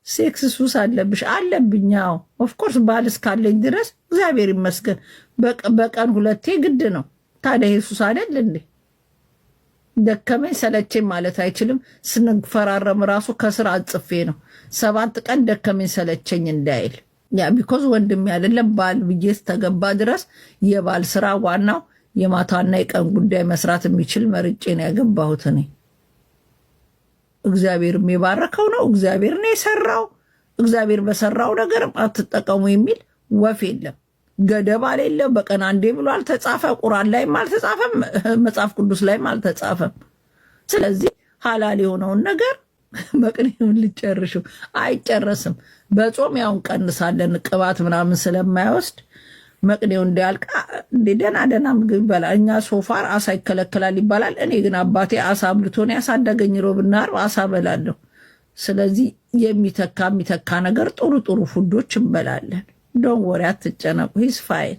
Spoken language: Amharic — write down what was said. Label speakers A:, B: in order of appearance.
A: ሴክስ ሱስ አለብሽ? አለብኛው። ኦፍኮርስ ባል እስካለኝ ድረስ እግዚአብሔር ይመስገን በቀን 2 ግድ ነው። ታዲያ ይሄ ሱስ አይደል እንዴ? ደከመኝ ሰለቸኝ ማለት አይችልም። ስንፈራረም ራሱ ከስራ አጽፌ ነው 7 ቀን ደከመኝ ሰለቸኝ እንዳይል። ያ ቢኮዝ ወንድም አይደለም ባል ብዬ ስተገባ ድረስ የባል ስራ ዋናው የማታና የቀን ጉዳይ መስራት የሚችል መርጬ ነው ያገባሁት እኔ። እግዚአብሔር የባረከው ነው። እግዚአብሔር ነው የሰራው። እግዚአብሔር በሰራው ነገር አትጠቀሙ የሚል ወፍ የለም። ገደብ አሌለም። በቀን አንዴ ብሎ አልተጻፈ። ቁርአን ላይም አልተጻፈም። መጽሐፍ ቅዱስ ላይም አልተጻፈም። ስለዚህ ሀላል የሆነውን ነገር መቅኔውን ልጨርሽው አይጨረስም። በጾም ያው እንቀንሳለን ቅባት ምናምን ስለማይወስድ መቅኔው እንዲያልቅ ደህና ምግብ ይባላል። እኛ ሶፋር አሳ ይከለከላል ይባላል። እኔ ግን አባቴ አሳ አብልቶን ያሳደገኝ ሮብና ዓርብ አሳ በላለሁ። ስለዚህ የሚተካ ነገር ጥሩ ፉዶች እንበላለን። ዶን ወሬ አትጨነቁ። ሂስ ፋይን